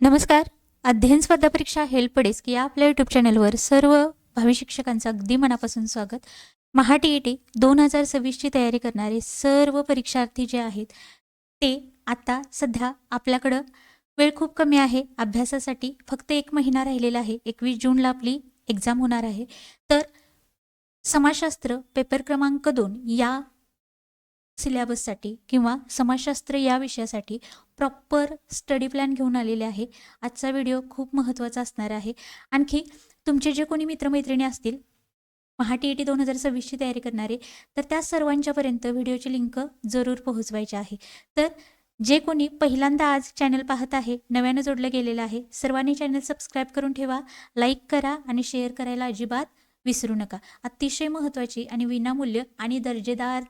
नमस्कार. अध्ययन स्पर्धा परीक्षा हेल्प डेस्क या आपल्या यूट्यूब चॅनलवर सर्व भावी शिक्षकांचं अगदी मनापासून स्वागत. महा TET 2026ची तयारी करणारे सर्व परीक्षार्थी जे आहेत ते आता सध्या आपल्याकडं वेळ खूप कमी आहे अभ्यासासाठी. फक्त 1 महिना राहिलेला आहे. 21 जूनला आपली एक्झाम होणार आहे. तर समाजशास्त्र पेपर क्रमांक 2 या सिलेबससाठी किंवा समाजशास्त्र या विषयासाठी प्रॉपर स्टडी प्लॅन घेऊन आलेले आहे. आजचा व्हिडिओ खूप महत्त्वाचा असणार आहे. आणखी तुमचे जे कोणी मित्रमैत्रिणी असतील महा TET 2026ची तयारी करणारे, तर त्या सर्वांच्यापर्यंत व्हिडिओची लिंक जरूर पोहोचवायची आहे. तर जे कोणी पहिल्यांदा आज चॅनल पाहत आहे, नव्यानं जोडलं गेलेलं आहे, सर्वांनी चॅनल सबस्क्राईब करून ठेवा, लाईक करा आणि शेअर करायला अजिबात विसरू नका. अतिशय महत्त्वाची आणि विनामूल्य आणि दर्जेदार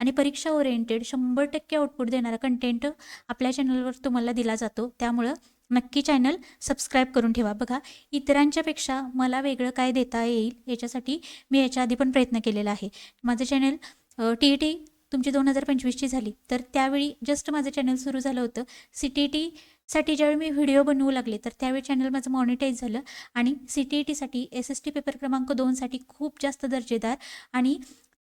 आणि परीक्षा ओरिएंटेड 100% आउटपुट देणारा कंटेंट आपल्या चॅनलवर तुम्हाला दिला जातो. त्यामुळं नक्की चॅनल सबस्क्राईब करून ठेवा. बघा, इतरांच्यापेक्षा मला वेगळं काय देता येईल याच्यासाठी मी याच्या आधी पण प्रयत्न केलेला आहे. माझं चॅनल TET तुमची 2025ची झाली, तर त्यावेळी जस्ट माझं चॅनल सुरू झालं होतं. CTETसाठी ज्यावेळी मी व्हिडिओ बनवू लागले, तर त्यावेळी चॅनल माझं मॉनिटाईज झालं आणि CTETसाठी SST पेपर क्रमांक 2साठी खूप जास्त दर्जेदार आणि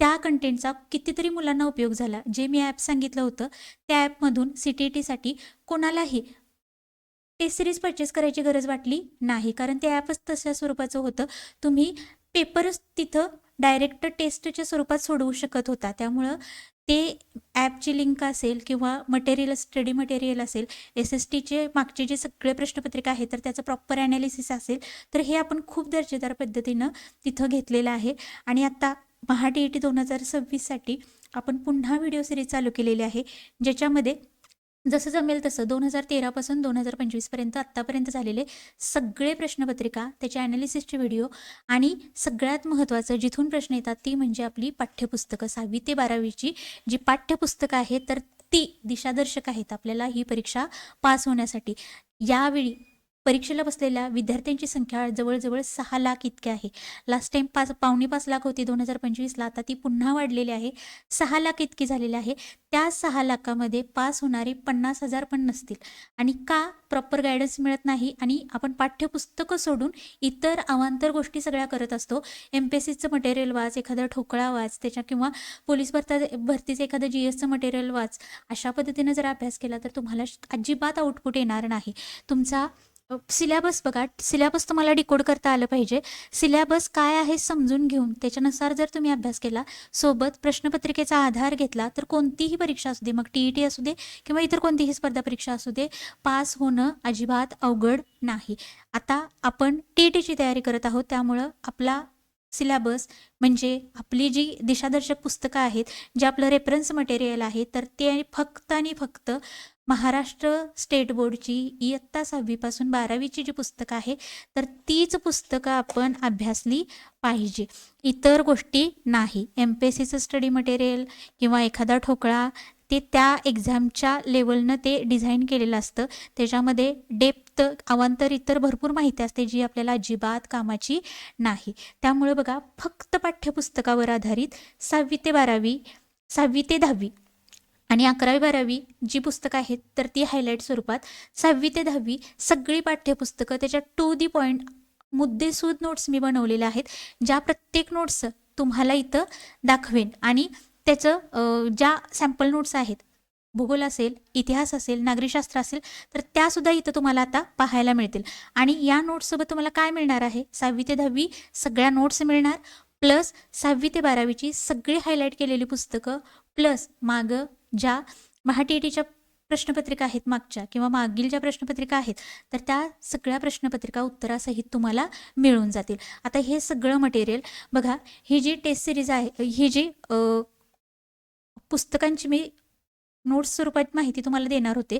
त्या कंटेंटचा कितीतरी मुलांना उपयोग झाला. जे मी ॲप सांगितलं होतं त्या ॲपमधून CTETसाठी कोणालाही टेस्ट सिरीज परचेस करायची गरज वाटली नाही, कारण ते ॲपच तशा स्वरूपाचं होतं. तुम्ही पेपरच तिथं डायरेक्ट टेस्टच्या स्वरूपात सोडवू शकत होता. त्यामुळं ते ॲपची लिंक असेल किंवा मटेरियल स्टडी मटेरियल असेल, SSTचे मागचे जे सगळे प्रश्नपत्रिका आहेत तर त्याचं प्रॉपर ॲनालिसिस असेल, तर हे आपण खूप दर्जेदार पद्धतीनं तिथं घेतलेलं आहे. आणि आता महा TET 2026साठी आपण पुन्हा व्हिडिओ सिरीज चालू केलेली आहे, ज्याच्यामध्ये जसं जमेल तसं 2013 पासून 2025पर्यंत आत्तापर्यंत झालेले सगळे प्रश्नपत्रिका, त्याचे ॲनालिसिसचे व्हिडिओ आणि सगळ्यात महत्त्वाचं जिथून प्रश्न येतात ती म्हणजे आपली पाठ्यपुस्तकं. 6वी ते 12वीची जी पाठ्यपुस्तकं आहेत तर ती दिशादर्शक आहेत आपल्याला ही परीक्षा पास होण्यासाठी. यावेळी परीक्षेला बसलेल्या विद्यार्थ्यांची संख्या जवळजवळ 6 लाख इतकी आहे. लास्ट टाईम 5.25 लाख होती 2025ला, आता ती पुन्हा वाढलेली आहे, 6 लाख इतकी झालेली आहे. त्या 6 लाखामध्ये पास होणारे 50,000 पण नसतील. आणि का? प्रॉपर गायडन्स मिळत नाही आणि आपण पाठ्यपुस्तकं सोडून इतर अवांतर गोष्टी सगळ्या करत असतो. MPSCचं मटेरियल वाच, एखादा ठोकळा वाच, त्याच्या किंवा पोलीस भरतीचं एखादं GSचं मटेरियल वाच. अशा पद्धतीनं जर अभ्यास केला तर तुम्हाला अजिबात आउटपुट येणार नाही. तुमचा सिलेबस बघा, सिलेबस तुम्हाला डिकोड करता आलं पाहिजे. सिलेबस काय आहे समजून घेऊन त्याच्यानुसार जर तुम्ही अभ्यास केला, सोबत प्रश्नपत्रिकेचा आधार घेतला, तर कोणतीही परीक्षा असू दे, मग TET असू दे किंवा इतर कोणतीही स्पर्धा परीक्षा असू दे, पास होणं अजिबात अवघड नाही. आता आपण TETची तयारी करत आहोत, त्यामुळं आपला सिलेबस म्हणजे आपली जी दिशादर्शक पुस्तकं आहेत, जे आपलं रेफरन्स मटेरियल आहे, तर ते फक्त आणि फक्त महाराष्ट्र स्टेट बोर्डची इयत्ता 6वी पासून 12वीची जी पुस्तकं आहे तर तीच पुस्तकं आपण अभ्यासली पाहिजे, इतर गोष्टी नाही. MPSCचं स्टडी मटेरियल किंवा एखादा ठोकळा ते त्या एक्झामच्या लेवलनं ते डिझाईन केलेलं असतं. त्याच्यामध्ये डेप्थ अवांतर इतर भरपूर माहिती असते जी आपल्याला अजिबात कामाची नाही. त्यामुळे बघा, फक्त पाठ्यपुस्तकावर आधारित 6वी ते 12वी, 6वी ते 10वी आणि 11वी-12वी जी पुस्तकं आहेत तर ती हायलाईट स्वरूपात, 6वी ते 10वी सगळी पाठ्यपुस्तकं त्याच्या टू दी पॉईंट मुद्देसूद नोट्स मी बनवलेल्या आहेत, ज्या प्रत्येक नोट्स तुम्हाला इथं दाखवेन. आणि त्याचं ज्या सॅम्पल नोट्स आहेत, भूगोल असेल, इतिहास असेल, नागरिकशास्त्र असेल, तर त्यासुद्धा इथं तुम्हाला आता पाहायला मिळतील. आणि या नोट्ससोबत तुम्हाला काय मिळणार आहे, 6वी ते 10वी सगळ्या नोट्स मिळणार, प्लस 6वी ते 12वीची सगळी हायलाईट केलेली पुस्तकं, प्लस मागं ज्या महा TETच्या प्रश्नपत्रिका आहेत मागच्या किंवा मागील ज्या प्रश्नपत्रिका आहेत तर त्या सगळ्या प्रश्नपत्रिका उत्तरासहित तुम्हाला मिळून जातील. आता हे सगळं मटेरियल बघा, ही जी टेस्ट सिरीज आहे, ही जी पुस्तकांची मी नोट्स स्वरूपात माहिती तुम्हाला देणार होते,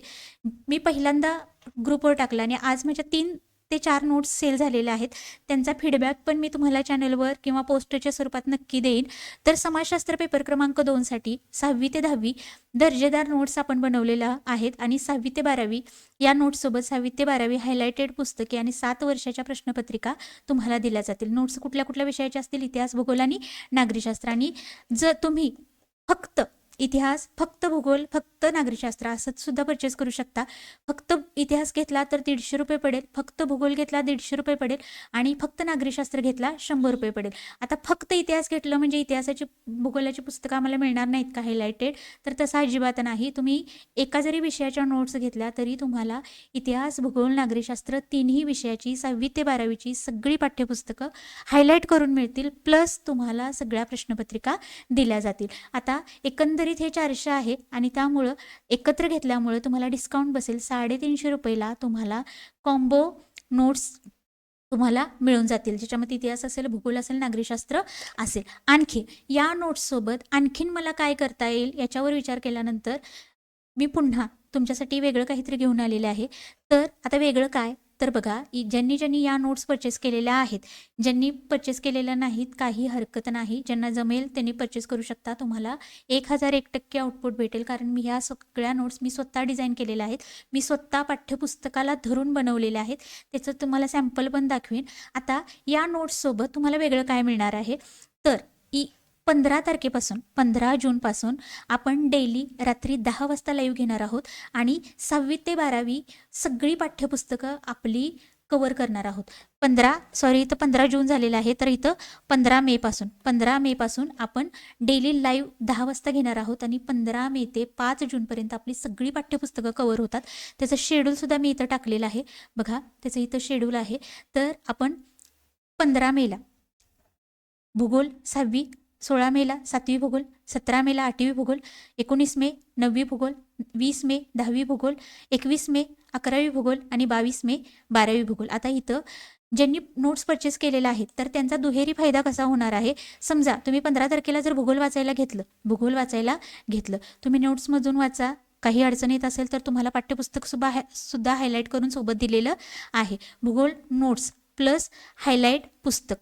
मी पहिल्यांदा ग्रुपवर टाकला आणि आज माझ्या 3 ते 4 नोट्स सेल झालेल्या आहेत. त्यांचा फीडबॅक पण मी तुम्हाला चॅनलवर किंवा पोस्टच्या स्वरूपात नक्की देईन. तर समाजशास्त्र पेपर क्रमांक 2साठी 6वी ते 10वी दर्जेदार नोट्स आपण बनवलेल्या आहेत आणि 6वी ते 12वी या नोट्ससोबत 6वी ते 12वी हायलायटेड पुस्तके आणि 7 वर्षाच्या प्रश्नपत्रिका तुम्हाला दिल्या जातील. नोट्स कुठल्या कुठल्या विषयाचे असतील, इतिहास, भूगोल आणि नागरिकशास्त्र. आणि जर तुम्ही फक्त इतिहास, फक्त भूगोल, फक्त नागरिकशास्त्र असं सुद्धा परचेस करू शकता. फक्त इतिहास घेतला तर ₹150 पडेल, फक्त भूगोल घेतला ₹150 पडेल आणि फक्त नागरिकशास्त्र घेतला ₹100 पडेल. आता फक्त इतिहास घेतलं म्हणजे इतिहासाची भूगोलाची पुस्तकं आम्हाला मिळणार नाहीत का हायलाइटेड, तर तसं अजिबात नाही. तुम्ही एका जरी विषयाच्या नोट्स घेतल्या तरी तुम्हाला इतिहास, भूगोल, नागरिकशास्त्र तिन्ही विषयाची 6वी ते 12वीची सगळी पाठ्यपुस्तकं हायलाइट करून मिळतील, प्लस तुम्हाला सगळ्या प्रश्नपत्रिका दिल्या जातील. आता एकंदरीत हे 400 आहे आणि त्यामुळं एकत्र घेतल्यामुळं तुम्हाला डिस्काउंट बसेल ₹350 तुम्हाला कॉम्बो नोट्स तुम्हाला मिळून जातील, ज्याच्यामध्ये इतिहास असेल, भूगोल असेल, नागरिकशास्त्र असेल. आणखी या नोट्ससोबत आणखीन मला काय करता येईल याच्यावर विचार केल्यानंतर मी पुन्हा तुमच्यासाठी वेगळं काहीतरी घेऊन आलेले आहे. तर आता वेगळं काय, तर बघा, ज्यांनी या नोट्स परचेस केलेल्या आहेत, ज्यांनी परचेस केलेल्या नाहीत काही हरकत नाही, ज्यांना जमेल त्यांनी परचेस करू शकता. तुम्हाला 1001% आउटपुट भेटेल, कारण मी ह्या सगळ्या नोट्स मी स्वतः डिझाईन केलेल्या आहेत. मी स्वतः पाठ्यपुस्तकाला धरून बनवलेल्या आहेत. त्याचं तुम्हाला सॅम्पल पण दाखवेन. आता या नोट्ससोबत तुम्हाला वेगळं काय मिळणार आहे, तर 15 तारखेपासून 15 जूनपासून आपण डेली रात्री 10 वाजता लाईव्ह घेणार आहोत आणि 6वी ते 12वी सगळी पाठ्यपुस्तकं आपली कवर करणार आहोत. 15 जून झालेलं आहे, तर इथं 15 मेपासून आपण डेली लाईव्ह 10 वाजता घेणार आहोत आणि 15 मे ते 5 जूनपर्यंत आपली सगळी पाठ्यपुस्तकं कवर होतात. त्याचं शेड्यूलसुद्धा मी इथं टाकलेलं आहे, बघा त्याचं इथं शेड्यूल आहे. तर आपण 15 मेला भूगोल 6वी, 16 मेला 7वी भूगोल, 17 मेला 8वी भूगोल, 19 मे 9वी भूगोल, 20 मे 10वी भूगोल, 21 मे 11वी भूगोल आणि 22 मे 12वी भूगोल. आता इथं ज्यांनी नोट्स परचेस केलेला आहे तर त्यांचा दुहेरी फायदा कसा होणार आहे, समजा तुम्ही 15 तारखेला जर भूगोल वाचायला घेतलं तुम्ही नोट्समधून वाचा. काही अडचण येत असेल तर तुम्हाला पाठ्यपुस्तक सुद्धा हायलाईट करून सोबत दिलेलं आहे. भूगोल नोट्स प्लस हायलाईट पुस्तक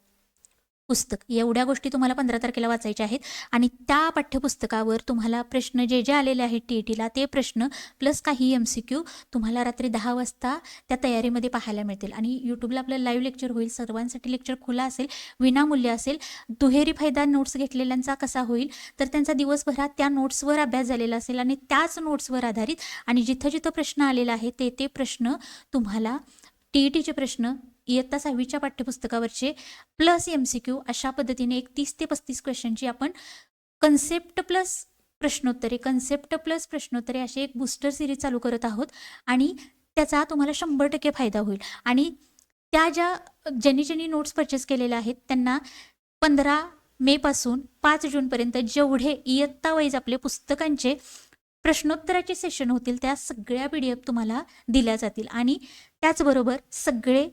एवढ्या गोष्टी तुम्हाला 15 तारखेला वाचायच्या आहेत आणि त्या पाठ्यपुस्तकावर तुम्हाला प्रश्न जे आलेले आहेत TETला ते प्रश्न प्लस काही MCQ तुम्हाला रात्री 10 वाजता त्या तयारीमध्ये पाहायला मिळतील. आणि यूट्यूबला आपलं लाईव्ह लेक्चर होईल, सर्वांसाठी लेक्चर खुला असेल, विनामूल्य असेल. दुहेरी फायदा नोट्स घेतलेल्यांचा कसा होईल, तर त्यांचा दिवसभरात त्या नोट्सवर अभ्यास झालेला असेल आणि त्याच नोट्सवर आधारित आणि जिथं प्रश्न आलेला आहे ते प्रश्न तुम्हाला TETचे प्रश्न इयत्ता 6वीच्या पाठ्यपुस्तकावरचे प्लस MCQ अशा पद्धतीने एक 30 ते 35 क्वेश्चनची आपण कन्सेप्ट प्लस प्रश्नोत्तरे अशी एक बूस्टर सिरीज चालू करत आहोत आणि त्याचा तुम्हाला 100% फायदा होईल. आणि त्या ज्यांनी नोट्स परचेस केलेल्या आहेत त्यांना 15 मेपासून 5 जूनपर्यंत जेवढे इयत्ता वाईज आपले पुस्तकांचे प्रश्नोत्तराचे सेशन होतील त्या सगळ्या PDF तुम्हाला दिल्या जातील. आणि त्याचबरोबर सगळे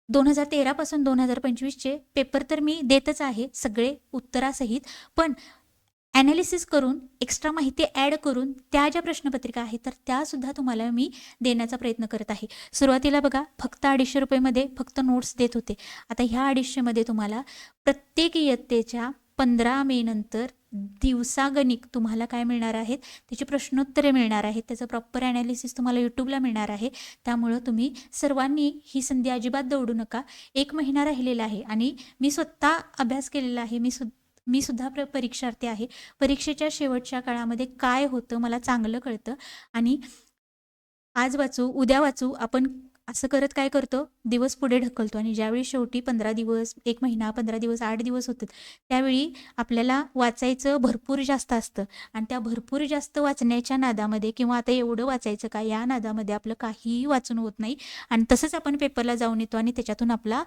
2013 पासून 2025चे पेपर तर मी देतच आहे सगळे उत्तरासहित, पण ॲनालिसिस करून एक्स्ट्रा माहिती ॲड करून त्या ज्या प्रश्नपत्रिका आहेत तर त्यासुद्धा तुम्हाला मी देण्याचा प्रयत्न करत आहे. सुरुवातीला बघा फक्त ₹250 फक्त नोट्स देत होते. आता ह्या 250मध्ये तुम्हाला प्रत्येक इयत्तेच्या 15 मे नंतर दिवसागणिक तुम्हाला काय मिळणार आहेत, त्याची प्रश्नोत्तरे मिळणार आहेत, त्याचं प्रॉपर ॲनालिसिस तुम्हाला यूट्यूबला मिळणार आहे. त्यामुळं तुम्ही सर्वांनी ही संधी अजिबात दवडू नका. 1 महिना राहिलेला आहे आणि मी स्वतः अभ्यास केलेला आहे. मी सुद्धा परीक्षार्थी आहे. परीक्षेच्या शेवटच्या काळामध्ये काय होतं मला चांगलं कळतं आणि आज वाचू उद्या वाचू आपण असं करत काय करतो, दिवस पुढे ढकलतो आणि ज्यावेळी शेवटी 15 दिवस, 1 महिना, 15 दिवस, 8 दिवस होतात त्यावेळी आपल्याला वाचायचं भरपूर जास्त असतं आणि त्या भरपूर जास्त वाचण्याच्या नादामध्ये किंवा आता एवढं वाचायचं का या नादामध्ये आपलं काहीही वाचून होत नाही आणि तसंच आपण पेपरला जाऊन येतो आणि त्याच्यातून आपला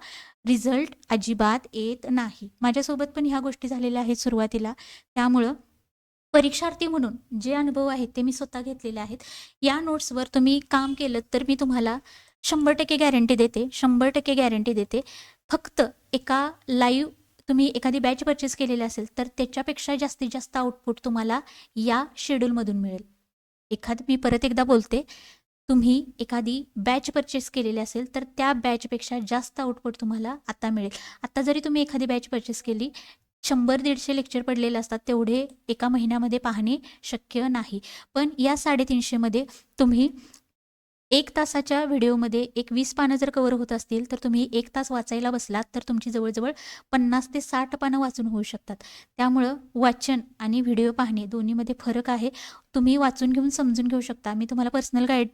रिझल्ट अजिबात येत नाही. माझ्यासोबत पण ह्या गोष्टी झालेल्या आहेत सुरुवातीला. त्यामुळं परीक्षार्थी म्हणून जे अनुभव आहेत ते मी स्वतः घेतलेले आहेत. या नोट्सवर तुम्ही काम केलं तर मी तुम्हाला 100% गॅरंटी देते. फक्त एका लाईव्ह तुम्ही एखादी बॅच परचेस केलेली असेल तर त्याच्यापेक्षा जास्तीत जास्त आउटपुट तुम्हाला या शेड्यूलमधून मिळेल. मी परत एकदा बोलते, तुम्ही एखादी बॅच परचेस केलेली असेल तर त्या बॅचपेक्षा जास्त आउटपुट तुम्हाला आता मिळेल. आता जरी तुम्ही एखादी बॅच परचेस केली 100-150 लेक्चर पडलेले असतात, तेवढे एका महिन्यामध्ये पाहणे शक्य नाही. पण या 350मध्ये तुम्ही 1 तासाच्या व्हिडिओमध्ये एक 20 पानं जर कव्हर होत असतील, तर तुम्ही 1 तास वाचायला बसलात, तर तुमची जवळ-जवळ 50 ते 60 पानं वाचून होऊ शकतात. त्यामुळं वाचन आणि व्हिडिओ पाहणे दोन्हीमध्ये फरक आहे. तुम्ही वाचून घेऊन समजून घेऊ शकता. मी तुम्हाला पर्सनल गाईड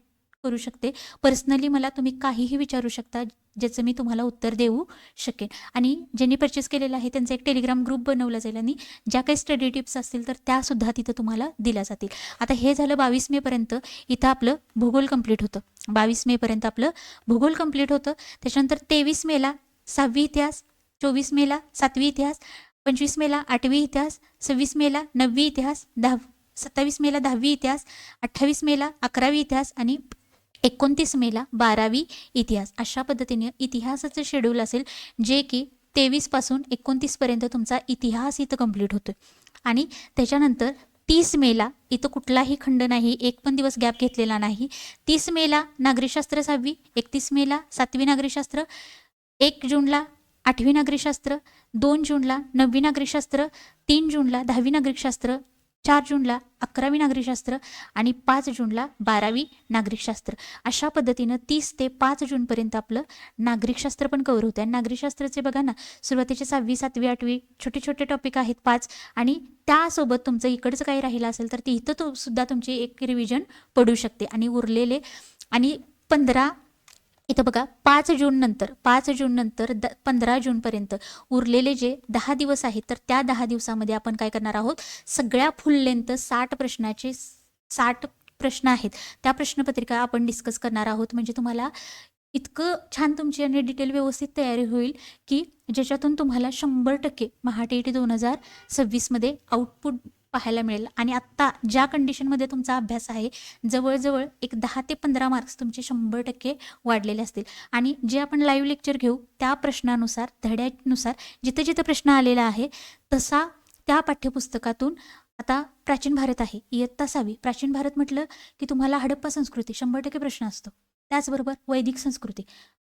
करू शकते. पर्सनली मला तुम्ही काहीही विचारू शकता, ज्याचं मी तुम्हाला उत्तर देऊ शकेन. आणि ज्यांनी परचेस केलेलं आहे त्यांचा एक टेलिग्राम ग्रुप बनवला जाईल आणि ज्या काही स्टडी टिप्स असतील तर त्यासुद्धा तिथं तुम्हाला दिल्या जातील. आता हे झालं 22 मेपर्यंत. इथं आपलं भूगोल कंप्लीट होतं. 22 मेपर्यंत आपलं भूगोल कंप्लीट होतं. त्याच्यानंतर 23 मेला 6वी इतिहास, 24 मेला 7वी इतिहास, 25 मेला 8वी इतिहास, 26 मेला 9वी इतिहास, 27 मेला 10वी इतिहास, 28 मेला 11वी इतिहास आणि 29 मेला 12वी इतिहास. अशा पद्धतीने इतिहासाचं शेड्यूल असेल, जे की 23 पासून 29 पर्यंत तुमचा इतिहास इथं कंप्लीट होतो. आणि त्याच्यानंतर 30 मेला इथं कुठलाही खंड नाही, एक पण दिवस गॅप घेतलेला नाही. 30 मेला नागरिकशास्त्र 6वी, 31 मेला 7वी नागरिकशास्त्र, 1 जूनला 8वी नागरिकशास्त्र, 2 जूनला 9वी नागरिकशास्त्र, 3 जूनला 10वी नागरिकशास्त्र, 4 जूनला 11वी नागरिकशास्त्र आणि 5 जूनला 12वी नागरिकशास्त्र. अशा पद्धतीनं 30 ते 5 जूनपर्यंत आपलं नागरिकशास्त्र पण कव्हर होतं. आणि नागरिकशास्त्राचे बघा ना, सुरुवातीचे 6वी 7वी 8वी छोटे छोटे टॉपिक आहेत 5, आणि त्यासोबत तुमचं इकडचं काही राहिलं असेल तर ते इथं सुद्धा तुमची एक रिव्हिजन पडू शकते. आणि उरलेले आणि 15 इथं बघा 5 जून नंतर 15 जूनपर्यंत उरलेले जे 10 दिवस आहेत, तर त्या 10 दिवसामध्ये आपण काय करणार आहोत, सगळ्या फुल लेंथ 60 प्रश्नाचे 60 प्रश्न आहेत, त्या प्रश्नपत्रिका आपण डिस्कस करणार आहोत. म्हणजे तुम्हाला इतकं छान तुमची आणि डिटेल व्यवस्थित तयारी होईल की ज्याच्यातून तुम्हाला 100% महाटीईटी 2026मध्ये आउटपुट पाहायला मिळेल. आणि आत्ता ज्या कंडिशनमध्ये तुमचा अभ्यास आहे, जवळजवळ एक 10 ते 15 मार्क्स तुमचे 100% वाढलेले असतील. आणि जे आपण लाईव्ह लेक्चर घेऊ त्या प्रश्नानुसार, धड्यानुसार जिथं जिथं प्रश्न आलेला आहे तसा त्या पाठ्यपुस्तकातून. आता प्राचीन भारत आहे, इयत्ता 6वी. प्राचीन भारत म्हटलं की तुम्हाला हडप्पा संस्कृती 100% प्रश्न असतो. त्याचबरोबर वैदिक संस्कृती,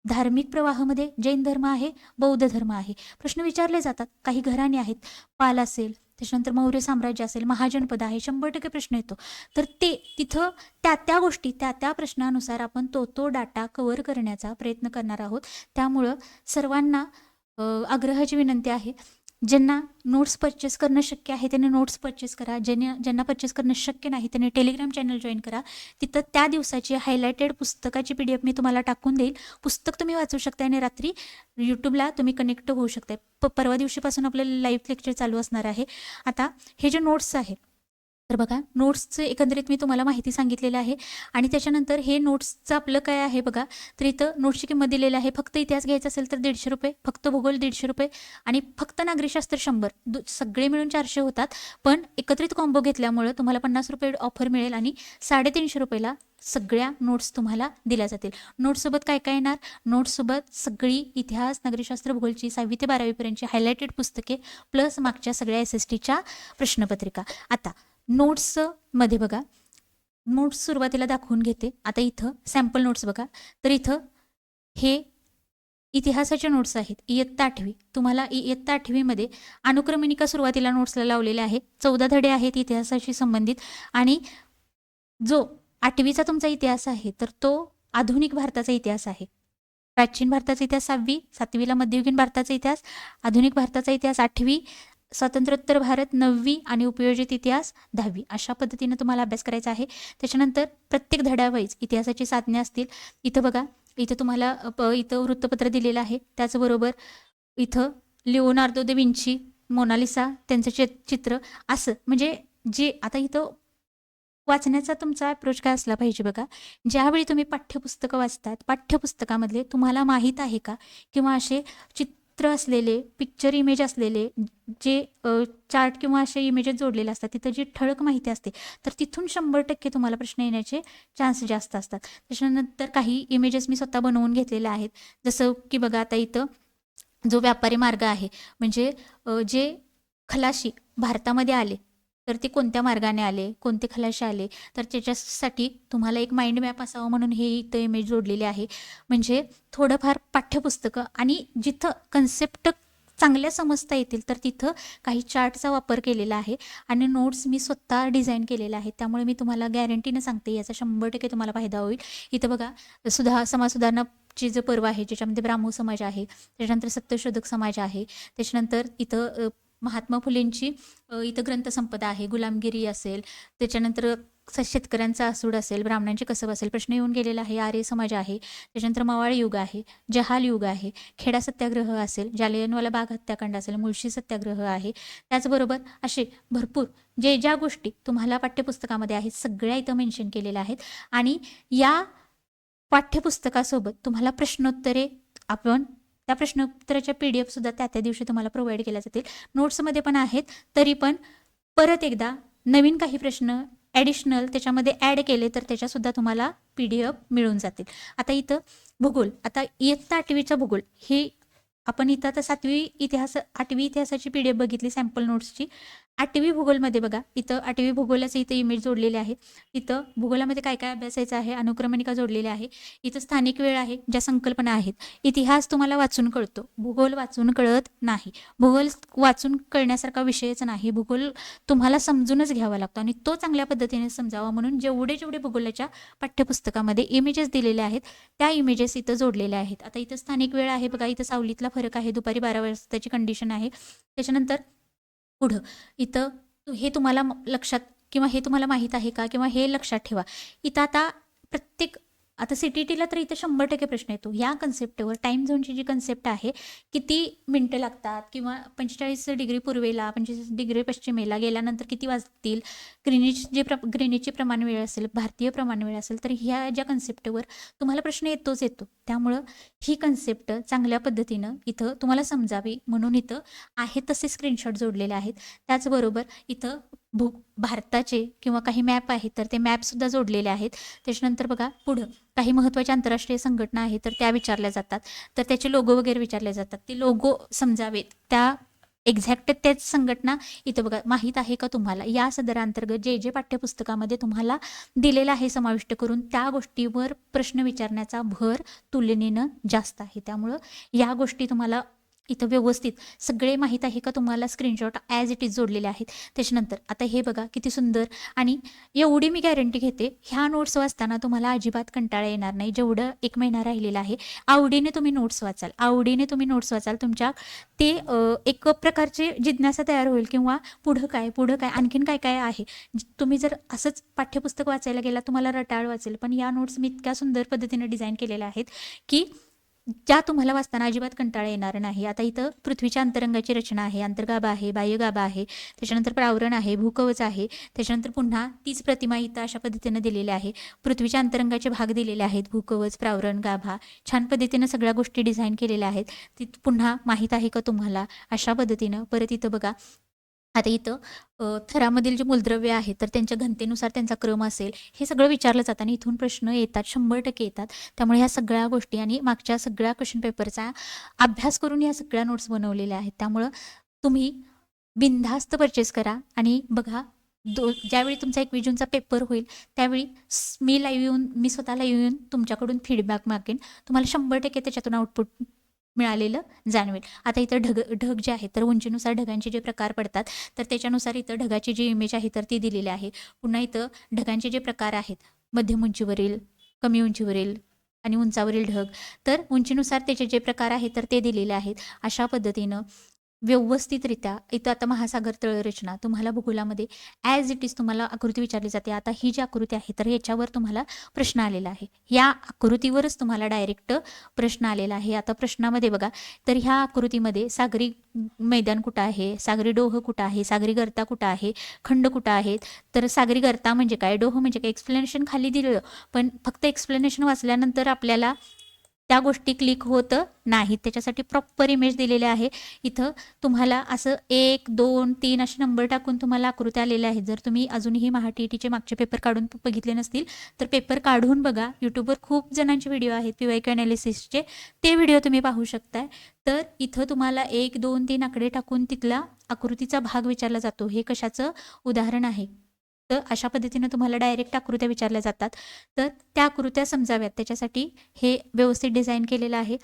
धार्मिक प्रवाहामध्ये जैन धर्म आहे, बौद्ध धर्म आहे, प्रश्न विचारले जातात. काही घराणे आहेत, पाल असेल, त्याच्यानंतर मौर्य साम्राज्य असेल, महाजनपद आहे, 100% प्रश्न येतो. तर ते तिथं त्या गोष्टी त्या प्रश्नानुसार आपण तो डाटा कव्हर करण्याचा प्रयत्न करणार आहोत. त्यामुळं सर्वांना आग्रहाची विनंती आहे, ज्यांना नोट्स परचेस करणं शक्य आहे त्यांनी नोट्स परचेस करा. ज्यांना परचेस करणं शक्य नाही त्यांनी टेलिग्राम चॅनल जॉईन करा. तिथं त्या दिवसाची हायलायटेड पुस्तकाची PDF मी तुम्हाला टाकून देईल. पुस्तक तुम्ही वाचू शकता आणि रात्री यूट्यूबला तुम्ही कनेक्ट होऊ शकता. परवा दिवशीपासून आपलं लाईव्ह लेक्चर चालू असणार आहे. आता हे जे नोट्स आहे, तर बघा नोट्सचं एकंदरीत मी तुम्हाला माहिती सांगितलेली आहे. आणि त्याच्यानंतर हे नोट्सचं आपलं काय आहे बघा, तर इथं नोट्सची किंमत दिलेली आहे. फक्त इतिहास घ्यायचा असेल तर 150 रुपये, फक्त भूगोल 150 रुपये आणि फक्त नागरिकशास्त्र 100. सगळे मिळून 400 होतात. पण एकत्रित कॉम्बो घेतल्यामुळं तुम्हाला 50 रुपये ऑफर मिळेल आणि 350 रुपयाला सगळ्या नोट्स तुम्हाला दिल्या जातील. नोट्ससोबत काय काय येणार, नोट्ससोबत सगळी इतिहास, नागरिकशास्त्र, भूगोलची 6वी ते 12वीपर्यंतची हायलायटेड पुस्तके प्लस मागच्या सगळ्या SSTच्या प्रश्नपत्रिका. आता नोट्समध्ये बघा, नोट्स सुरुवातीला दाखवून घेते. आता इथं सॅम्पल नोट्स बघा, तर इथं हे इतिहासाचे नोट्स आहेत, इयत्ता 8वी. तुम्हाला इयत्ता 8वीमध्ये अनुक्रमणिका सुरुवातीला नोट्सला लावलेले आहे. 14 धडे आहेत इतिहासाशी संबंधित. आणि जो 8वीचा तुमचा इतिहास आहे तर तो आधुनिक भारताचा इतिहास आहे. प्राचीन भारताचा इतिहास 6वी, 7वीला मध्ययुगीन भारताचा इतिहास, आधुनिक भारताचा इतिहास 8वी, स्वातंत्र्योत्तर भारत 9वी आणि उपयोजित इतिहास 10वी. अशा पद्धतीनं तुम्हाला अभ्यास करायचा आहे. त्याच्यानंतर प्रत्येक धड्यावाईज इतिहासाची साधने असतील. इथं बघा, इथं तुम्हाला इथं वृत्तपत्र दिलेलं आहे. त्याचबरोबर इथं लिओनार्दो दा विंची, मोनालिसा त्यांचं चित्र, असं म्हणजे जे आता इथं वाचण्याचा तुमचा अप्रोच काय असला पाहिजे बघा. ज्यावेळी तुम्ही पाठ्यपुस्तकं वाचतात, पाठ्यपुस्तकामधले तुम्हाला माहीत आहे का, किंवा असे चित्र असलेले, पिक्चर इमेज असलेले जे चार्ट किंवा असे इमेजेस जोडलेले असतात, तिथं जी ठळक माहिती असते, तर तिथून 100% तुम्हाला प्रश्न येण्याचे चान्स जास्त असतात. त्याच्यानंतर काही इमेजेस मी स्वतः बनवून घेतलेले आहेत. जसं की बघा, आता इथं जो व्यापारी मार्ग आहे, म्हणजे जे खलाशी भारतामध्ये आले तर ते कोणत्या मार्गाने आले, कोणते खलाशी आले, तर त्याच्यासाठी तुम्हाला एक माइंड मॅप असावा म्हणून हे इथं इमेज जोडलेले आहे. म्हणजे थोडंफार पाठ्यपुस्तकं आणि जिथं कन्सेप्ट चांगल्या समजता येतील तर तिथं काही चार्टचा वापर केलेला आहे आणि नोट्स मी स्वतः डिझाईन केलेला आहे. त्यामुळे मी तुम्हाला गॅरंटीनं सांगते याचा 100% तुम्हाला फायदा होईल. इथं बघा समाज सुधारणाचे जे पर्व आहे ज्याच्यामध्ये ब्राह्मो समाज आहे, त्याच्यानंतर सत्यशोधक समाज आहे, त्याच्यानंतर इथं महात्मा फुलेंची इथं ग्रंथसंपदा आहे, गुलामगिरी असेल, त्याच्यानंतर शेतकऱ्यांचा आसूड असेल, ब्राह्मणांचे कसब असेल, प्रश्न येऊन गेलेला आहे, आर्य समाज आहे, त्याच्यानंतर मवाळ युग आहे, जहाल युग आहे, खेडा सत्याग्रह असेल, जालियनवाला बाग हत्याकांड असेल, मुळशी सत्याग्रह आहे. त्याचबरोबर असे भरपूर ज्या गोष्टी तुम्हाला पाठ्यपुस्तकामध्ये आहेत सगळ्या इथं मेन्शन केलेल्या आहेत. आणि या पाठ्यपुस्तकासोबत तुम्हाला प्रश्नोत्तरे आपण त्या प्रश्नोत्तराच्या PDF सुद्धा त्या दिवशी तुम्हाला प्रोव्हाइड केल्या जातील. नोट्समध्ये पण आहेत, तरी पण परत एकदा नवीन काही प्रश्न ॲडिशनल त्याच्यामध्ये ॲड केले तर त्याच्यासुद्धा तुम्हाला PDF मिळून जातील. आता इथं भूगोल, आता इयत्ता 8वीचा भूगोल हे आपण इथं आता 8वी इतिहासाची PDF बघितली सॅम्पल नोट्सची. 8वी भूगोलमध्ये बघा, इथं 8वी भूगोलाचे इथं इमेज जोडलेले आहे. इथं भूगोलामध्ये काय काय अभ्यासायचं आहे, अनुक्रमणिका जोडलेल्या आहे. इथं स्थानिक वेळ आहे, ज्या संकल्पना आहेत. इतिहास तुम्हाला वाचून कळतो, भूगोल वाचून कळत नाही. भूगोल वाचून कळण्यासारखा विषयच नाही. भूगोल तुम्हाला समजूनच घ्यावा लागतो आणि तो चांगल्या पद्धतीने समजावा म्हणून जेवढे भूगोलाच्या पाठ्यपुस्तकामध्ये इमेजेस दिलेले आहेत त्या इमेजेस इथं जोडलेल्या आहेत. आता इथं स्थानिक वेळ आहे बघा, इथं सावलीतला फरक आहे, दुपारी 12 वाजताची कंडिशन आहे. त्याच्यानंतर पुढं इथं हे तुम्हाला लक्षात किंवा हे तुम्हाला माहीत आहे का किंवा हे लक्षात ठेवा. इथं आता प्रत्येक आता CTTला तर इथं 100% प्रश्न येतो. या कन्सेप्टवर टाईम झोनची जी कन्सेप्ट आहे, किती मिनटं लागतात किंवा 45 डिग्री पूर्वेला 25 डिग्री पश्चिमेला गेल्यानंतर किती वाजतील, ग्रीनिचची प्रमाण वेळ असेल, भारतीय प्रमाण वेळ असेल, तर ह्या ज्या कन्सेप्टवर तुम्हाला प्रश्न येतो. त्यामुळं ही कन्सेप्ट चांगल्या पद्धतीनं इथं तुम्हाला समजावी म्हणून इथं आहे तसे स्क्रीनशॉट जोडलेले आहेत. त्याचबरोबर इथं भारताचे किंवा काही मॅप आहेत तर ते मॅपसुद्धा जोडलेले आहेत. त्याच्यानंतर बघा पुढं काही महत्त्वाच्या आंतरराष्ट्रीय संघटना आहेत तर त्या विचारल्या जातात, तर त्याचे लोगो वगैरे विचारले जातात. ते लोगो समजावेत, त्या एक्झॅक्ट त्याच संघटना इथं बघा माहीत आहे का तुम्हाला. या सदरांतर्गत जे पाठ्यपुस्तकामध्ये तुम्हाला दिलेलं आहे समाविष्ट करून त्या गोष्टीवर प्रश्न विचारण्याचा भर तुलनेनं जास्त आहे. त्यामुळं या गोष्टी तुम्हाला इथं व्यवस्थित सगळे माहीत आहे का तुम्हाला, स्क्रीनशॉट ॲज इट इज जोडलेले आहेत. त्याच्यानंतर आता हे बघा किती सुंदर, आणि एवढी मी गॅरंटी घेते ह्या नोट्स वाचताना तुम्हाला अजिबात कंटाळा येणार नाही. जेवढं 1 महिना राहिलेला आहे आवडीने तुम्ही नोट्स वाचाल, तुमच्या ते एक प्रकारची जिज्ञासा तयार होईल किंवा पुढं काय आणखीन काय काय आहे. तुम्ही जर असंच पाठ्यपुस्तक वाचायला गेला तुम्हाला रटाळ वाचेल, पण या नोट्स मी इतक्या सुंदर पद्धतीने डिझाईन केलेल्या आहेत की ज्या तुम्हाला वाचताना अजिबात कंटाळा येणार नाही. आता इथं पृथ्वीच्या अंतरंगाची रचना आहे, अंतर्गाभा आहे, बाह्यगाभा आहे, त्याच्यानंतर प्रावरण आहे, भूकवच आहे, त्याच्यानंतर पुन्हा तीच प्रतिमा इथं अशा पद्धतीनं दिलेली आहे. पृथ्वीच्या अंतरंगाचे भाग दिलेले आहेत, भूकवच, प्रावरण, गाभा, छान पद्धतीनं सगळ्या गोष्टी डिझाईन केलेल्या आहेत. ती पुन्हा माहीत आहे का तुम्हाला अशा पद्धतीनं. परत इथं बघा, आता इथं थरामधील जे मूलद्रव्य आहे तर त्यांच्या घनतेनुसार त्यांचा क्रम असेल, हे सगळं विचारलं जातं आणि इथून प्रश्न येतात, 100% येतात. त्यामुळे ह्या सगळ्या गोष्टी आणि मागच्या सगळ्या क्वेश्चन पेपरचा अभ्यास करून या सगळ्या नोट्स बनवलेल्या आहेत. त्यामुळं तुम्ही बिनधास्त परचेस करा आणि बघा. ज्यावेळी तुमचा 21 जूनचा पेपर होईल त्यावेळी मी स्वतः लाईव्ह येऊन तुमच्याकडून फीडबॅक मागेन. तुम्हाला 100% त्याच्यातून आउटपुट मिळालेलं जाणवेल. आता इथं ढग जे आहेत तर उंचीनुसार ढगांचे जे प्रकार पडतात तर त्याच्यानुसार इथं ढगाची जी इमेज आहे तर ती दिलेली आहे. पुन्हा इथं ढगांचे जे प्रकार आहेत, मध्यम उंचीवरील, कमी उंचीवरील आणि उंचावरील ढग, तर उंचीनुसार त्याचे जे प्रकार आहेत तर ते दिलेले आहेत. अशा पद्धतीनं व्यवस्थितरित्या इथं आता महासागर तळरचना तुम्हाला भूगोलामध्ये ॲज इट इज तुम्हाला आकृती विचारली जाते. आता ही जी आकृती आहे तर याच्यावर तुम्हाला प्रश्न आलेला आहे, या आकृतीवरच तुम्हाला डायरेक्ट प्रश्न आलेला आहे. आता प्रश्नामध्ये बघा, तर ह्या आकृतीमध्ये सागरी मैदान कुठं आहे, सागरी डोह कुठं आहे, सागरी गर्ता कुठं आहे, खंड कुठं आहेत, तर सागरी गर्ता म्हणजे काय, डोह म्हणजे काय, एक्सप्लेनेशन खाली दिलं, पण फक्त एक्सप्लेनेशन वाचल्यानंतर आपल्याला त्या गोष्टी क्लिक होत नाहीत. त्याच्यासाठी प्रॉपर इमेज दिलेले आहे. इथं तुम्हाला असं 1, 2, 3 असे नंबर टाकून तुम्हाला आकृत्या आलेल्या आहेत. जर तुम्ही अजूनही TETचे मागचे पेपर काढून बघितले नसतील तर पेपर काढून बघा. यूट्यूबवर खूप जणांचे व्हिडिओ आहेत PYQ ॲनालिसिसचे, ते व्हिडिओ तुम्ही पाहू शकताय. तर इथं तुम्हाला 1, 2, 3 आकडे टाकून तिथला आकृतीचा भाग विचारला जातो, हे कशाचं उदाहरण आहे. तर अशा पद्धतीनं तुम्हाला डायरेक्ट आकृत्या विचारल्या जातात. तर त्या आकृत्या समजाव्यात त्याच्यासाठी हे व्यवस्थित डिझाईन केलेलं आहे.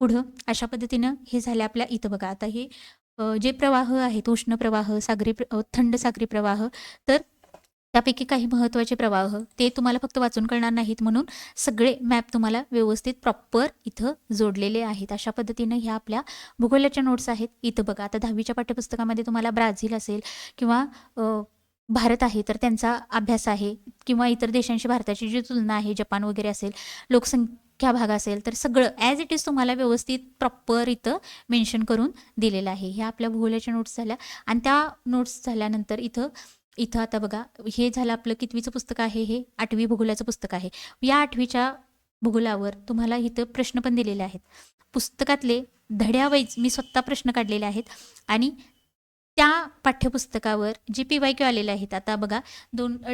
पुढं अशा पद्धतीनं हे झाले आपल्या इथं बघा. आता हे जे प्रवाह आहेत, उष्ण प्रवाह, थंड सागरी प्रवाह, तर त्यापैकी काही महत्त्वाचे प्रवाह ते तुम्हाला फक्त वाचून कळणार नाहीत, म्हणून सगळे मॅप तुम्हाला व्यवस्थित प्रॉपर इथं जोडलेले आहेत. अशा पद्धतीनं ह्या आपल्या भूगोलाच्या नोट्स आहेत. इथं बघा, आता 10वीच्या पाठ्यपुस्तकामध्ये तुम्हाला ब्राझील असेल किंवा भारत आहे तर त्यांचा अभ्यास आहे, किंवा इतर देशांशी भारताची जी तुलना आहे, जपान वगैरे असेल, लोकसंख्या भाग असेल, तर सगळं ॲज इट इज तुम्हाला व्यवस्थित प्रॉपर इथं मेन्शन करून दिलेलं आहे. ह्या आपल्या भूगोलाच्या नोट्स झाल्या. आणि त्या नोट्स झाल्यानंतर इथं इथं आता बघा, हे झालं आपलं कितवीचं पुस्तक आहे, हे 8वी भूगोलाचं पुस्तक आहे. या 8वीच्या भूगोलावर तुम्हाला इथं प्रश्न पण दिलेले आहेत. पुस्तकातले धड्यावाईज मी स्वतः प्रश्न काढलेले आहेत आणि त्या पाठ्यपुस्तकावर जे PYQ आलेले आहेत. आता बघा,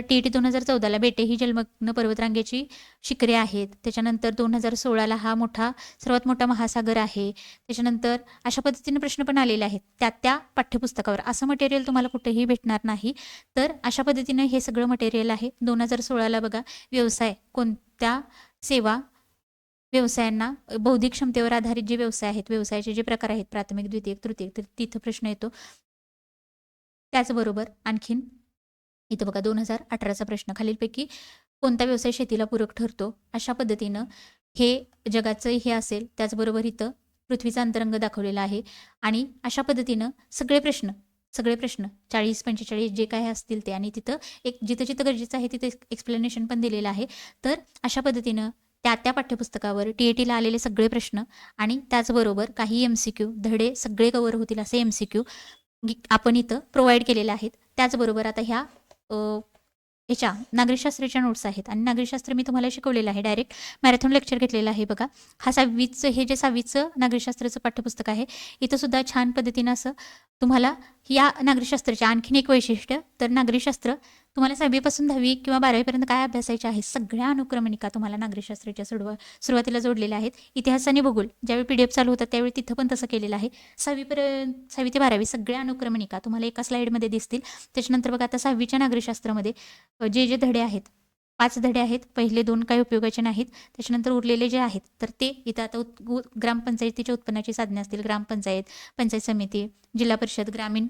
TET 2014ला बेटे ही जलमग्न पर्वतरांगेची शिखरे आहेत. त्याच्यानंतर 2016ला हा सर्वात मोठा महासागर आहे. त्याच्यानंतर अशा पद्धतीने प्रश्न पण आलेले आहेत त्या पाठ्यपुस्तकावर. असं मटेरियल तुम्हाला कुठेही भेटणार नाही. तर अशा पद्धतीनं हे सगळं मटेरियल आहे. 2016ला बघा, व्यवसाय कोणत्या सेवा व्यवसायांना बौद्धिक क्षमतेवर आधारित जे व्यवसाय आहेत, व्यवसायाचे जे प्रकार आहेत, प्राथमिक, द्वितीयक, तृतीयक, तर तिथं प्रश्न येतो. त्याचबरोबर आणखीन इथं बघा, 2018चा प्रश्न, खालीलपैकी कोणता व्यवसाय शेतीला पूरक ठरतो. अशा पद्धतीनं हे जगाचं हे असेल. त्याचबरोबर इथं पृथ्वीचा अंतरंग दाखवलेला आहे. आणि अशा पद्धतीनं सगळे प्रश्न 40, 45 जे काय असतील ते, आणि तिथं जिथं जिथं गरजेचं आहे तिथं एक्सप्लेनेशन पण दिलेलं आहे. तर अशा पद्धतीनं त्या पाठ्यपुस्तकावर TETला आलेले सगळे प्रश्न आणि त्याचबरोबर काही MCQ, धडे सगळे कव्हर होतील असे MCQ आपण इथं प्रोव्हाइड केलेले आहेत. त्याचबरोबर आता ह्याच्या नागरिकशास्त्राच्या नोट्स आहेत. आणि नागरिकशास्त्र मी तुम्हाला शिकवलेलं आहे, डायरेक्ट मॅरेथॉन लेक्चर घेतलेलं आहे बघा. हा 6वीचं नागरिकशास्त्राचं पाठ्यपुस्तक आहे. इथं सुद्धा छान पद्धतीनं असं तुम्हाला या नागरिकशास्त्राचे आणखीन एक वैशिष्ट्य, तर नागरिकशास्त्र तुम्हाला 6वीपासून 10वी किंवा 12वीपर्यंत काय अभ्यासायचे आहे, सगळ्या अनुक्रमणिका तुम्हाला नागरिकशास्त्राच्या सुरुवातीला जोडलेल्या आहेत. इतिहास आणि भूगोल ज्यावेळी PDF चालू होतात त्यावेळी तिथं पण तसं केलेलं आहे. 6वी ते 12वी सगळ्या अनुक्रमणिका तुम्हाला एका स्लाईडमध्ये दिसतील. त्याच्यानंतर बघा, आता 6वीच्या नागरिकशास्त्रामध्ये जे धडे आहेत, 5 धडे आहेत. पहिले 2 काही उपयोगाचे नाहीत. त्याच्यानंतर उरलेले जे आहेत तर ते इथं आता ग्रामपंचायतीच्या उत्पन्नाची साधने असतील, ग्रामपंचायत, पंचायत समिती, जिल्हा परिषद, ग्रामीण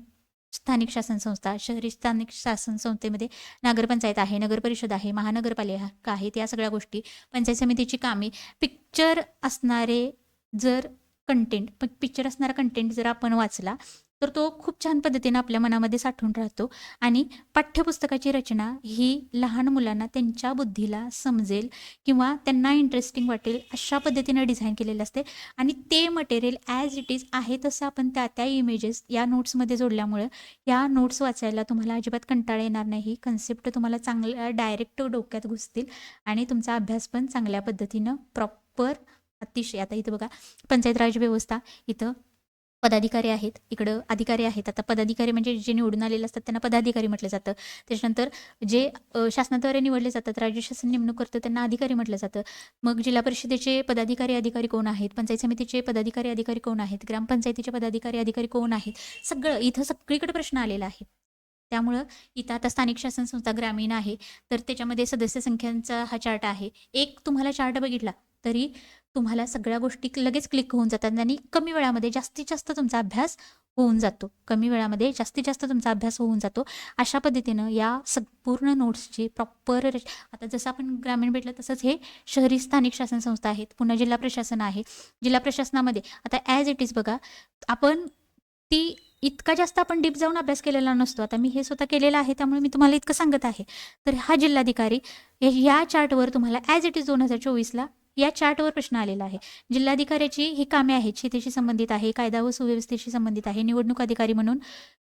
स्थानिक शासन संस्था, शहरी स्थानिक शासन संस्थेमध्ये नगरपंचायत आहे, नगर परिषद आहे, महानगरपालिका आहेत, या सगळ्या गोष्टी, पंचायत समितीची कामे, पिक्चर असणारा कंटेंट जर आपण वाचला तर तो खूप छान पद्धतीने आपल्या मनामध्ये साठवून राहतो. आणि पाठ्यपुस्तकाची रचना ही लहान मुलांना त्यांच्या बुद्धीला समजेल किंवा त्यांना इंटरेस्टिंग वाटेल अशा पद्धतीने डिझाईन केलेलं असते. आणि ते मटेरियल ॲज इट इज आहे तसं आपण त्या इमेजेस या नोट्समध्ये जोडल्यामुळं या नोट्स वाचायला तुम्हाला अजिबात कंटाळा येणार नाही. कन्सेप्ट तुम्हाला चांगल्या डायरेक्ट डोक्यात घुसतील आणि तुमचा अभ्यास पण चांगल्या पद्धतीनं प्रॉपर अतिशय. आता इथं बघा, पंचायत राज व्यवस्था, इथं पदाधिकारी आहेत, इकडं अधिकारी आहेत. आता पदाधिकारी म्हणजे जे निवडून आलेले असतात त्यांना पदाधिकारी म्हटलं जातं. त्याच्यानंतर जे शासनाद्वारे निवडले जातात, राज्य शासन नेमणूक करतं, त्यांना अधिकारी म्हटलं जातं. मग जिल्हा परिषदेचे अधिकारी कोण आहेत, पंचायत समितीचे अधिकारी कोण आहेत, ग्रामपंचायतीचे अधिकारी कोण आहेत, सगळं इथं सगळीकडे प्रश्न आलेला आहे. त्यामुळं इथं आता स्थानिक शासन संस्था ग्रामीण आहे तर त्याच्यामध्ये सदस्य संख्यांचा हा चार्ट आहे. एक तुम्हाला चार्ट बघितला तरी तुम्हाला सगळ्या गोष्टी लगेच क्लिक होऊन जातात आणि कमी वेळामध्ये जास्तीत जास्त तुमचा अभ्यास होऊन जातो. अशा पद्धतीनं या संपूर्ण नोट्सची प्रॉपर, आता जसं आपण ग्रामीण भेटलं तसंच हे शहरी स्थानिक शासन संस्था आहेत, पुन्हा जिल्हा प्रशासन आहे. जिल्हा प्रशासनामध्ये आता ॲज इट इज बघा, आपण ती इतका जास्त आपण डीप जाऊन अभ्यास केलेला नसतो. आता मी हे स्वतः केलेलं आहे त्यामुळे मी तुम्हाला इतकं सांगत आहे. तर हा जिल्हाधिकारी या चार्टवर तुम्हाला ॲज इट इज 2024ला या चार्टवर प्रश्न आलेला आहे. जिल्हाधिकाऱ्याची ही कामे आहेत, शेतीशी संबंधित आहे, कायदा व सुव्यवस्थेशी संबंधित आहे, निवडणूक अधिकारी म्हणून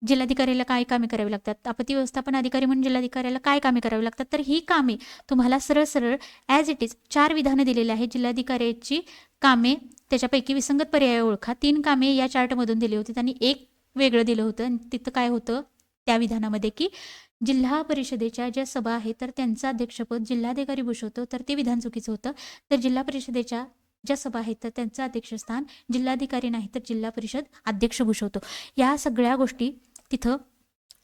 जिल्हाधिकाऱ्याला काय कामे करावी लागतात, आपत्ती व्यवस्थापन अधिकारी म्हणून जिल्हाधिकाऱ्याला काय कामे करावी लागतात. तर ही कामे तुम्हाला सरळ ॲज इट इज 4 विधानं दिलेली आहेत. जिल्हाधिकाऱ्याची कामे, त्याच्यापैकी विसंगत पर्याय ओळखा. 3 कामे या चार्टमधून दिली होती आणि एक वेगळं दिलं होतं. आणि तिथं काय होतं त्या विधानामध्ये की जिल्हा परिषदेच्या ज्या सभा आहेत तर त्यांचं अध्यक्षपद जिल्हाधिकारी भूषवतो, तर ते विधान चुकीचं होतं. तर जिल्हा परिषदेच्या ज्या सभा आहेत तर त्यांचं अध्यक्षस्थान जिल्हाधिकारी नाही तर जिल्हा परिषद अध्यक्ष भूषवतो. या सगळ्या गोष्टी तिथं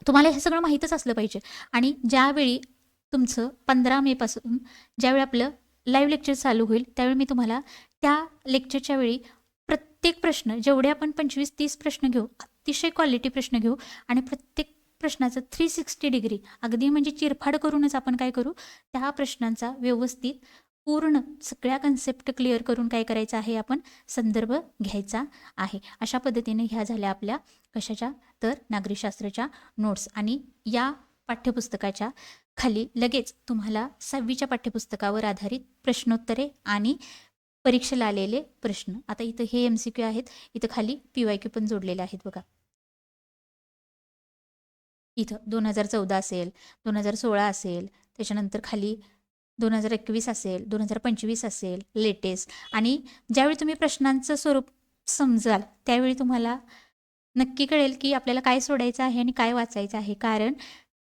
तुम्हाला हे सगळं माहीतच असलं पाहिजे. आणि ज्यावेळी तुमचं 15 मेपासून ज्यावेळी आपलं लाईव्ह लेक्चर चालू होईल त्यावेळी मी तुम्हाला त्या लेक्चरच्या वेळी प्रत्येक प्रश्न जेवढे आपण 25-30 प्रश्न घेऊ, अतिशय क्वालिटी प्रश्न घेऊ आणि प्रत्येक प्रश्नाचं 360 डिग्री अगदी म्हणजे चिरफाड करूनच आपण काय करू, त्या प्रश्नांचा व्यवस्थित पूर्ण सगळ्या कन्सेप्ट क्लिअर करून काय करायचं आहे, आपण संदर्भ घ्यायचा आहे. अशा पद्धतीने ह्या झाल्या आपल्या कशाच्या, तर नागरिकशास्त्राच्या नोट्स. आणि या पाठ्यपुस्तकाच्या खाली लगेच तुम्हाला 6वीच्या पाठ्यपुस्तकावर आधारित प्रश्नोत्तरे आणि परीक्षेला आलेले प्रश्न. आता इथं हे MCQ आहेत, इथं खाली PYQ पण जोडलेले आहेत बघा. इथं 2014 असेल, 2016 असेल, त्याच्यानंतर खाली 2021 असेल, 2025 असेल लेटेस्ट. आणि ज्यावेळी तुम्ही प्रश्नांचं स्वरूप समजाल त्यावेळी तुम्हाला नक्की कळेल की आपल्याला काय सोडायचं आहे आणि काय वाचायचं आहे. कारण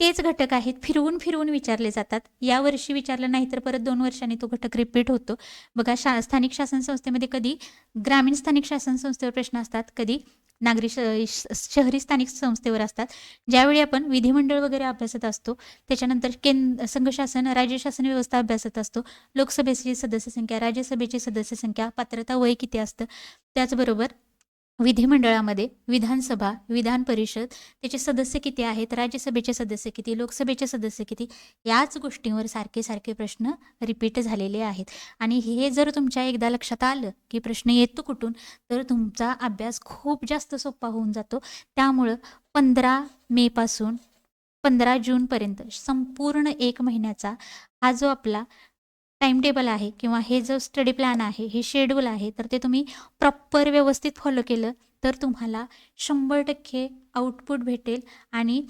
तेच घटक आहेत, फिरवून फिरवून विचारले जातात. यावर्षी विचारलं नाही तर परत 2 वर्षांनी तो घटक रिपीट होतो. बघा, स्थानिक शासन संस्थेमध्ये कधी ग्रामीण स्थानिक शासन संस्थेवर प्रश्न असतात, कधी शहरी स्थानिक संस्थेवर असतात. ज्यावेळी आपण विधिमंडळ वगैरे अभ्यासत असतो, त्याच्यानंतर संघशासन राज्य शासन व्यवस्था अभ्यासत असतो, लोकसभेची सदस्य संख्या, राज्यसभेची सदस्य संख्या, पात्रता वय किती असतं, त्याचबरोबर विधिमंडळामध्ये विधानसभा, विधान परिषद, त्याचे सदस्य किती आहेत, राज्यसभेचे सदस्य किती, लोकसभेचे सदस्य किती, याच गोष्टींवर सारखे सारखे प्रश्न रिपीट झालेले आहेत. आणि हे जर तुमच्या एकदा लक्षात आलं की प्रश्न येतो कुठून, तर तुमचा अभ्यास खूप जास्त सोपा होऊन जातो. त्यामुळं 15 मेपासून 15 जूनपर्यंत संपूर्ण 1 महिन्याचा हा जो आपला टाईम टेबल आहे किंवा हे जो स्टडी प्लॅन आहे, हे शेड्यूल आहे, तर ते तुम्ही प्रॉपर व्यवस्थित फॉलो केलं तर तुम्हाला 100% आउटपुट भेटेल. आणि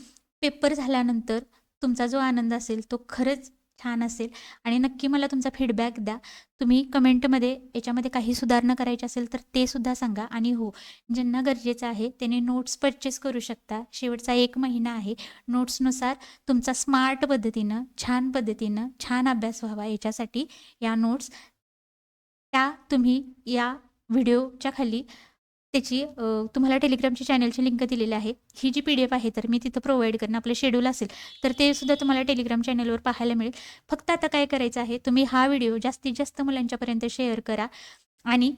पेपर झाल्यानंतर तुमचा जो आनंद असेल तो खरंच छान असेल. आणि नक्की मला तुमचा फीडबॅक द्या. तुम्ही कमेंटमध्ये याच्यामध्ये काही सुधारणा करायची असेल तर ते सुद्धा सांगा. आणि हो, ज्यांना गरजेचं आहे त्यांनी नोट्स परचेस करू शकता. शेवटचा 1 महिना आहे. नोट्सनुसार तुमचा स्मार्ट पद्धतीनं, छान पद्धतीनं, छान अभ्यास व्हावा याच्यासाठी या नोट्स त्या तुम्ही या व्हिडिओच्या खाली त्याची तुम्हाला टेलिग्रामची चॅनलची लिंक दिलेली आहे. ही जी PDF आहे तर मी तिथं प्रोव्हाइड करेन. आपलं शेड्यूल असेल तर ते सुद्धा तुम्हाला टेलिग्राम चॅनलवर पाहायला मिळेल. फक्त आता काय करायचं आहे, तुम्ही हा व्हिडिओ जास्तीत जास्त मुलांच्यापर्यंत शेअर करा आणि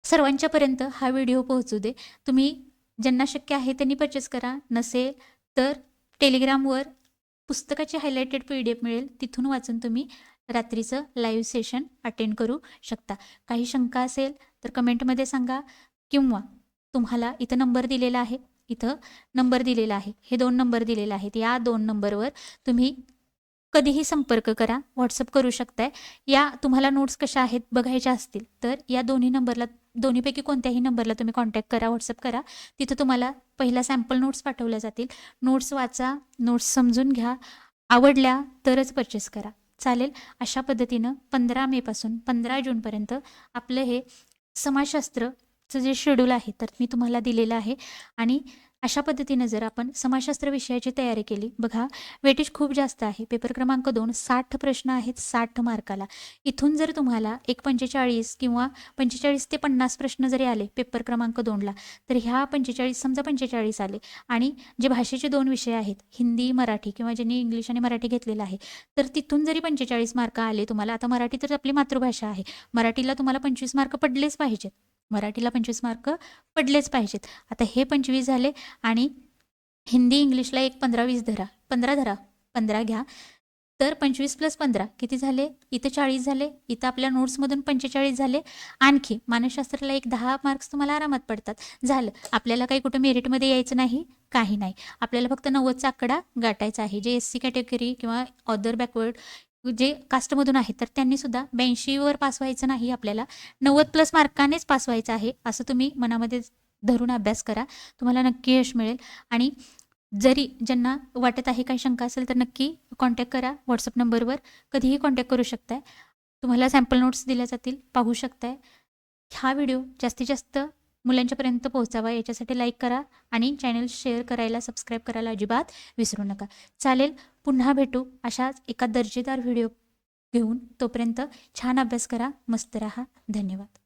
सर्वांच्यापर्यंत हा व्हिडिओ पोहोचू दे. तुम्ही ज्यांना शक्य आहे त्यांनी परचेस करा, नसेल तर टेलिग्रामवर पुस्तकाची हायलाइटेड PDF मिळेल, तिथून वाचून तुम्ही रात्रीचं लाईव्ह सेशन अटेंड करू शकता. काही शंका असेल तर कमेंटमध्ये सांगा किंवा तुम्हाला इथं नंबर दिलेला आहे, इथं नंबर दिलेला आहे, हे 2 नंबर दिलेले आहेत. या 2 नंबरवर तुम्ही कधीही संपर्क करा, व्हॉट्सअप करू शकताय. या तुम्हाला नोट्स कशा आहेत बघायच्या असतील तर या दोन्हीपैकी कोणत्याही नंबरला तुम्ही कॉन्टॅक्ट करा, व्हॉट्सअप करा. तिथं तुम्हाला पहिला सॅम्पल नोट्स पाठवल्या जातील. नोट्स वाचा, नोट्स समजून घ्या, आवडल्या तरच परचेस करा. चालेल. अशा पद्धतीनं 15 मेपासून 15 जूनपर्यंत आपलं हे समाजशास्त्रचं जे शेड्यूल आहे तर मी तुम्हाला दिलेलं आहे. आणि अशा पद्धतीनं जर आपण समाजशास्त्र विषयाची तयारी केली, बघा वेटेज खूप जास्त आहे. पेपर क्रमांक 2 60 प्रश्न आहेत 60 मार्काला. इथून जर तुम्हाला 45 किंवा 45 ते 50 प्रश्न जरी आले पेपर क्रमांक 2ला, तर ह्या 45 समजा 45 आले आणि जे भाषेचे 2 विषय आहेत हिंदी मराठी किंवा ज्यांनी इंग्लिश आणि मराठी घेतलेलं आहे तर तिथून जरी 45 मार्क आले तुम्हाला, आता मराठी तर आपली मातृभाषा आहे, मराठीला तुम्हाला 25 मार्क पडलेच पाहिजेत, मराठीला 25 मार्क पडलेच पाहिजेत. आता हे 25 झाले आणि हिंदी इंग्लिशला एक 15-20 धरा, 15 घ्या, तर 25 + 15 किती झाले, इथं 40 झाले, इथं आपल्या नोट्समधून 45 झाले. आणखी मानसशास्त्राला एक 10 मार्क्स तुम्हाला आरामात पडतात. झालं. आपल्याला काही कुठं मेरिटमध्ये यायचं नाही, काही नाही. आपल्याला फक्त 90चा आकडा गाठायचा आहे. जे SC कॅटेगरी किंवा अदर बॅकवर्ड जे कास्टमधून आहेत तर त्यांनी सुद्धा 82वर पास व्हायचं नाही, आपल्याला 90+ मार्कानेच पास व्हायचं आहे. असं तुम्ही मनामध्ये धरून अभ्यास करा, तुम्हाला नक्की यश मिळेल. आणि जरी ज्यांना वाटत आहे काही शंका असेल तर नक्की कॉन्टॅक्ट करा व्हॉट्सअप नंबरवर, कधीही कॉन्टॅक्ट करू शकताय. तुम्हाला सॅम्पल नोट्स दिल्या जातील, पाहू शकताय. हा व्हिडिओ जास्तीत जास्त मुलांच्यापर्यंत पोहोचावा याच्यासाठी लाईक करा आणि चॅनल शेअर करायला, सबस्क्राईब करायला अजिबात विसरू नका. चालेल. पुन्हा भेटू अशाच एका दर्जेदार व्हिडिओ घेऊन. तोपर्यंत छान अभ्यास करा, मस्त रहा. धन्यवाद.